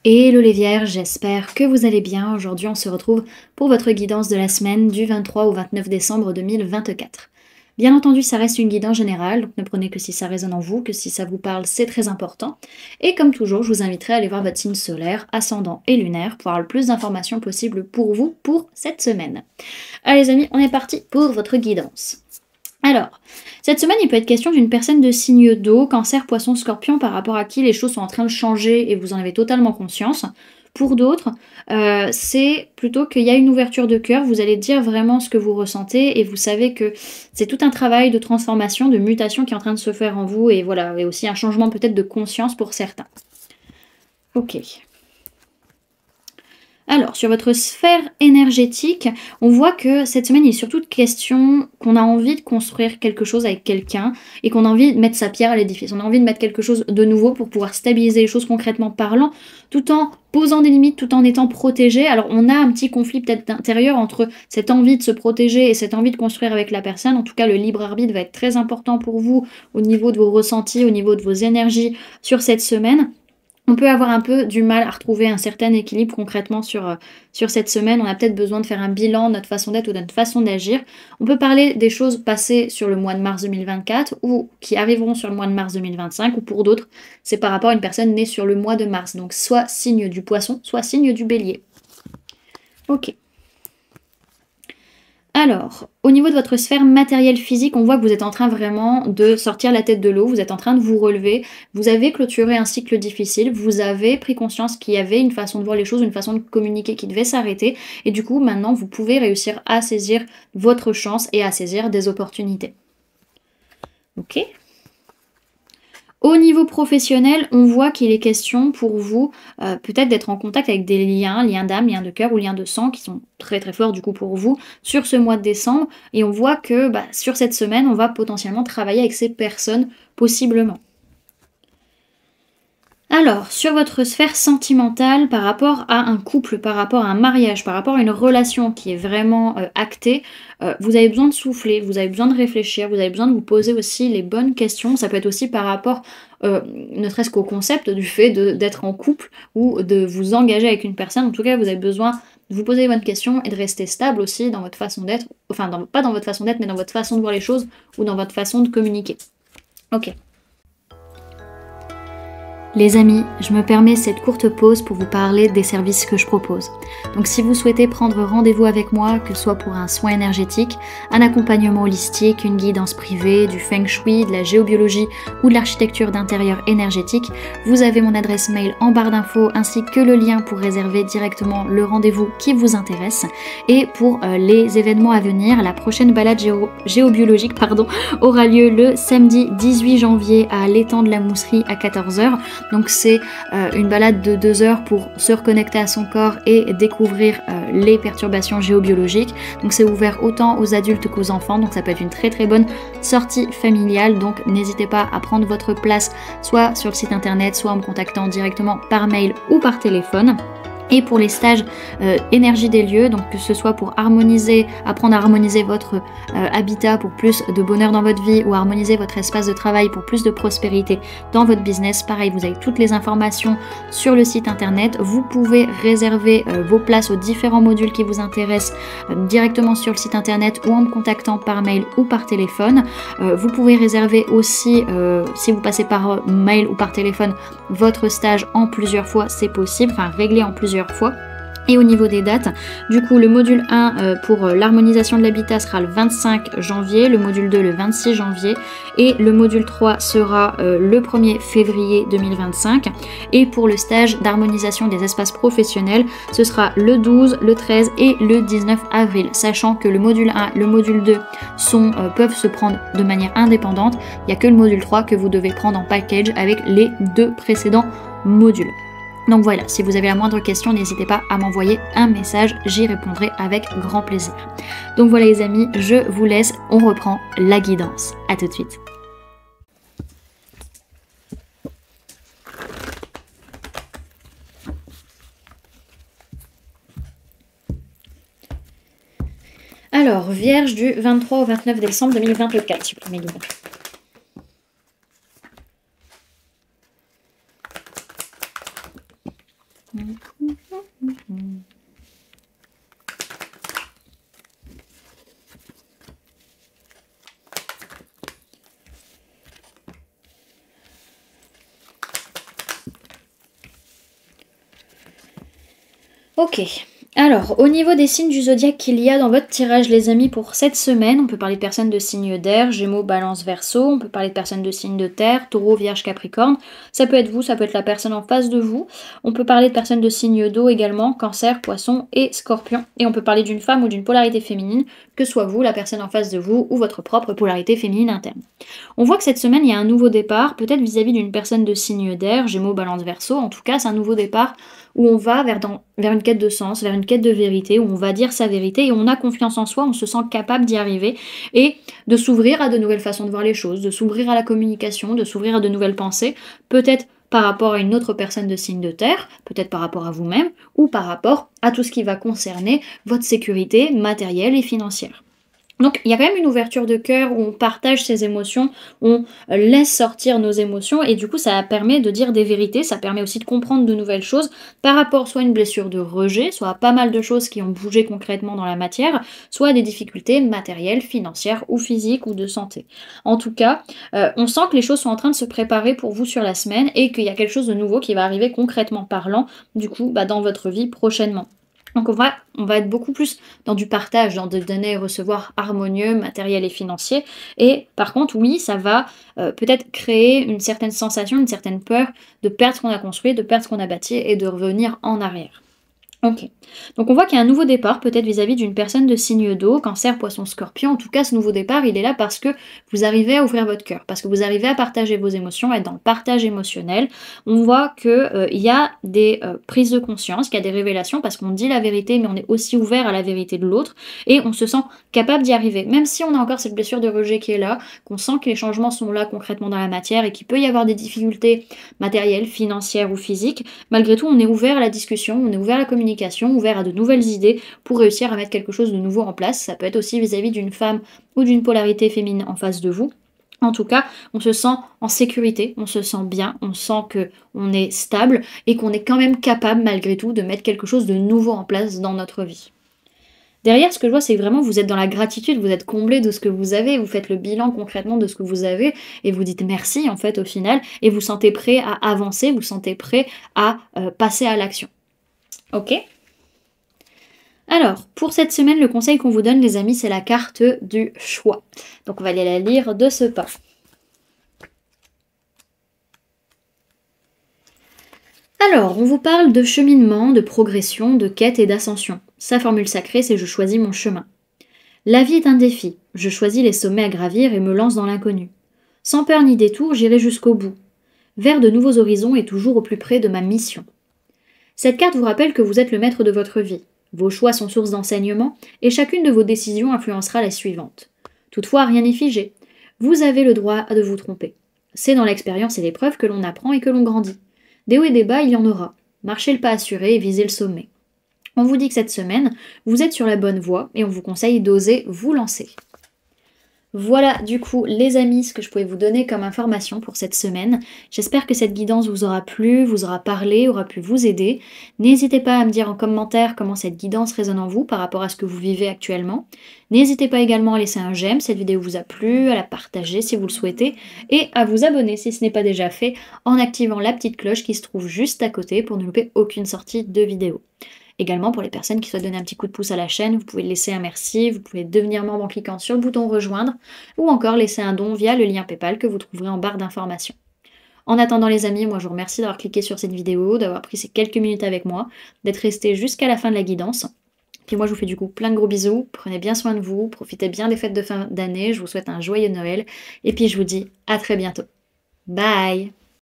Hello les Vierges, j'espère que vous allez bien. Aujourd'hui, on se retrouve pour votre guidance de la semaine du 23 au 29 décembre 2024. Bien entendu, ça reste une guidance générale, donc ne prenez que si ça résonne en vous, que si ça vous parle, c'est très important. Et comme toujours, je vous inviterai à aller voir votre signe solaire, ascendant et lunaire pour avoir le plus d'informations possible pour vous pour cette semaine. Allez les amis, on est parti pour votre guidance. Alors, cette semaine, il peut être question d'une personne de signe d'eau, cancer, poisson, scorpion, par rapport à qui les choses sont en train de changer et vous en avez totalement conscience. Pour d'autres, c'est plutôt qu'il y a une ouverture de cœur, vous allez dire vraiment ce que vous ressentez et vous savez que c'est tout un travail de transformation, de mutation qui est en train de se faire en vous et voilà, et aussi un changement peut-être de conscience pour certains. Ok. Alors, sur votre sphère énergétique, on voit que cette semaine, il est surtout de question qu'on a envie de construire quelque chose avec quelqu'un et qu'on a envie de mettre sa pierre à l'édifice. On a envie de mettre quelque chose de nouveau pour pouvoir stabiliser les choses concrètement parlant, tout en posant des limites, tout en étant protégé. Alors, on a un petit conflit peut-être intérieur entre cette envie de se protéger et cette envie de construire avec la personne. En tout cas, le libre arbitre va être très important pour vous au niveau de vos ressentis, au niveau de vos énergies sur cette semaine. On peut avoir un peu du mal à retrouver un certain équilibre concrètement sur cette semaine. On a peut-être besoin de faire un bilan de notre façon d'être ou de notre façon d'agir. On peut parler des choses passées sur le mois de mars 2024 ou qui arriveront sur le mois de mars 2025 ou pour d'autres, c'est par rapport à une personne née sur le mois de mars. Donc soit signe du poisson, soit signe du bélier. Ok. Alors, au niveau de votre sphère matérielle physique, on voit que vous êtes en train vraiment de sortir la tête de l'eau, vous êtes en train de vous relever, vous avez clôturé un cycle difficile, vous avez pris conscience qu'il y avait une façon de voir les choses, une façon de communiquer qui devait s'arrêter, et du coup, maintenant, vous pouvez réussir à saisir votre chance et à saisir des opportunités. Ok ? Au niveau professionnel, on voit qu'il est question pour vous peut-être d'être en contact avec des liens d'âme, liens de cœur ou liens de sang qui sont très très forts du coup pour vous sur ce mois de décembre. Et on voit que sur cette semaine, on va potentiellement travailler avec ces personnes possiblement. Alors, sur votre sphère sentimentale, par rapport à un couple, par rapport à un mariage, par rapport à une relation qui est vraiment actée, vous avez besoin de souffler, vous avez besoin de réfléchir, vous avez besoin de vous poser aussi les bonnes questions. Ça peut être aussi par rapport, ne serait-ce qu'au concept du fait d'être en couple ou de vous engager avec une personne. En tout cas, vous avez besoin de vous poser les bonnes questions et de rester stable aussi dans votre façon d'être, enfin, pas dans votre façon d'être, mais dans votre façon de voir les choses ou dans votre façon de communiquer. Ok. Les amis, je me permets cette courte pause pour vous parler des services que je propose. Donc si vous souhaitez prendre rendez-vous avec moi, que ce soit pour un soin énergétique, un accompagnement holistique, une guidance privée, du feng shui, de la géobiologie ou de l'architecture d'intérieur énergétique, vous avez mon adresse mail en barre d'infos ainsi que le lien pour réserver directement le rendez-vous qui vous intéresse. Et pour les événements à venir, la prochaine balade géobiologique aura lieu le samedi 18 janvier à l'étang de la Mousserie à 14h. Donc c'est une balade de 2 heures pour se reconnecter à son corps et découvrir les perturbations géobiologiques. Donc c'est ouvert autant aux adultes qu'aux enfants, donc ça peut être une très très bonne sortie familiale. Donc n'hésitez pas à prendre votre place soit sur le site internet, soit en me contactant directement par mail ou par téléphone. Et pour les stages énergie des lieux, donc que ce soit pour apprendre à harmoniser votre habitat pour plus de bonheur dans votre vie ou harmoniser votre espace de travail pour plus de prospérité dans votre business, pareil, vous avez toutes les informations sur le site internet. Vous pouvez réserver vos places aux différents modules qui vous intéressent directement sur le site internet ou en me contactant par mail ou par téléphone. Vous pouvez réserver aussi, si vous passez par mail ou par téléphone, votre stage en plusieurs fois, c'est possible, enfin régler en plusieurs fois. Et au niveau des dates, du coup le module 1 pour l'harmonisation de l'habitat sera le 25 janvier, le module 2 le 26 janvier et le module 3 sera le 1er février 2025. Et pour le stage d'harmonisation des espaces professionnels, ce sera le 12, le 13 et le 19 avril, sachant que le module 1 et le module 2 peuvent se prendre de manière indépendante. Il n'y a que le module 3 que vous devez prendre en package avec les 2 précédents modules. Donc voilà, si vous avez la moindre question, n'hésitez pas à m'envoyer un message, j'y répondrai avec grand plaisir. Donc voilà les amis, je vous laisse, on reprend la guidance. À tout de suite. Alors, Vierge du 23 au 29 décembre 2024, si vous pouvez m'aider. Ok, alors au niveau des signes du zodiaque qu'il y a dans votre tirage les amis pour cette semaine, on peut parler de personnes de signes d'air, Gémeaux, Balance, Verseau, on peut parler de personnes de signes de terre, Taureau, Vierge, Capricorne, ça peut être vous, ça peut être la personne en face de vous, on peut parler de personnes de signes d'eau également, Cancer, Poisson et Scorpion, et on peut parler d'une femme ou d'une polarité féminine, que soit vous, la personne en face de vous, ou votre propre polarité féminine interne. On voit que cette semaine, il y a un nouveau départ, peut-être vis-à-vis d'une personne de signe d'air, Gémeaux, Balance, Verseau, en tout cas c'est un nouveau départ où on va vers une quête de sens, vers une quête de vérité, où on va dire sa vérité et on a confiance en soi, on se sent capable d'y arriver et de s'ouvrir à de nouvelles façons de voir les choses, de s'ouvrir à la communication, de s'ouvrir à de nouvelles pensées, peut-être par rapport à une autre personne de signe de terre, peut-être par rapport à vous-même, ou par rapport à tout ce qui va concerner votre sécurité matérielle et financière. Donc il y a quand même une ouverture de cœur où on partage ses émotions, on laisse sortir nos émotions et du coup ça permet de dire des vérités, ça permet aussi de comprendre de nouvelles choses par rapport soit à une blessure de rejet, soit à pas mal de choses qui ont bougé concrètement dans la matière, soit à des difficultés matérielles, financières ou physiques ou de santé. En tout cas, on sent que les choses sont en train de se préparer pour vous sur la semaine et qu'il y a quelque chose de nouveau qui va arriver concrètement parlant du coup dans votre vie prochainement. Donc on va être beaucoup plus dans du partage, dans de donner et recevoir harmonieux, matériel et financier. Et par contre, oui, ça va peut-être créer une certaine sensation, une certaine peur de perdre ce qu'on a construit, de perdre ce qu'on a bâti et de revenir en arrière. Ok, donc on voit qu'il y a un nouveau départ peut-être vis-à-vis d'une personne de signe d'eau, Cancer, Poisson, Scorpion. En tout cas, ce nouveau départ, il est là parce que vous arrivez à ouvrir votre cœur, parce que vous arrivez à partager vos émotions, à être dans le partage émotionnel. On voit qu'il y a des prises de conscience, qu'il y a des révélations, parce qu'on dit la vérité, mais on est aussi ouvert à la vérité de l'autre, et on se sent capable d'y arriver. Même si on a encore cette blessure de rejet qui est là, qu'on sent que les changements sont là concrètement dans la matière, et qu'il peut y avoir des difficultés matérielles, financières ou physiques, malgré tout, on est ouvert à la discussion, on est ouvert à la communication, ouvert à de nouvelles idées pour réussir à mettre quelque chose de nouveau en place. Ça peut être aussi vis-à-vis d'une femme ou d'une polarité féminine en face de vous. En tout cas, on se sent en sécurité, on se sent bien, on sent qu'on est stable et qu'on est quand même capable malgré tout de mettre quelque chose de nouveau en place dans notre vie. Derrière, ce que je vois, c'est que vraiment vous êtes dans la gratitude, vous êtes comblé de ce que vous avez, vous faites le bilan concrètement de ce que vous avez et vous dites merci en fait au final et vous sentez prêt à avancer, vous sentez prêt à passer à l'action. Ok. Alors, pour cette semaine, le conseil qu'on vous donne, les amis, c'est la carte du choix. Donc, on va aller la lire de ce pas. Alors, on vous parle de cheminement, de progression, de quête et d'ascension. Sa formule sacrée, c'est « Je choisis mon chemin ». La vie est un défi. Je choisis les sommets à gravir et me lance dans l'inconnu. Sans peur ni détour, j'irai jusqu'au bout. Vers de nouveaux horizons et toujours au plus près de ma mission. Cette carte vous rappelle que vous êtes le maître de votre vie. Vos choix sont source d'enseignement et chacune de vos décisions influencera la suivante. Toutefois, rien n'est figé. Vous avez le droit de vous tromper. C'est dans l'expérience et l'épreuve que l'on apprend et que l'on grandit. Des hauts et des bas, il y en aura. Marchez le pas assuré et visez le sommet. On vous dit que cette semaine, vous êtes sur la bonne voie et on vous conseille d'oser vous lancer. Voilà du coup les amis ce que je pouvais vous donner comme information pour cette semaine. J'espère que cette guidance vous aura plu, vous aura parlé, aura pu vous aider. N'hésitez pas à me dire en commentaire comment cette guidance résonne en vous par rapport à ce que vous vivez actuellement. N'hésitez pas également à laisser un j'aime si cette vidéo vous a plu, à la partager si vous le souhaitez et à vous abonner si ce n'est pas déjà fait en activant la petite cloche qui se trouve juste à côté pour ne louper aucune sortie de vidéo. Également, pour les personnes qui souhaitent donner un petit coup de pouce à la chaîne, vous pouvez laisser un merci, vous pouvez devenir membre en cliquant sur le bouton rejoindre ou encore laisser un don via le lien PayPal que vous trouverez en barre d'informations. En attendant les amis, moi je vous remercie d'avoir cliqué sur cette vidéo, d'avoir pris ces quelques minutes avec moi, d'être resté jusqu'à la fin de la guidance. Puis moi je vous fais du coup plein de gros bisous, prenez bien soin de vous, profitez bien des fêtes de fin d'année, je vous souhaite un joyeux Noël et puis je vous dis à très bientôt. Bye!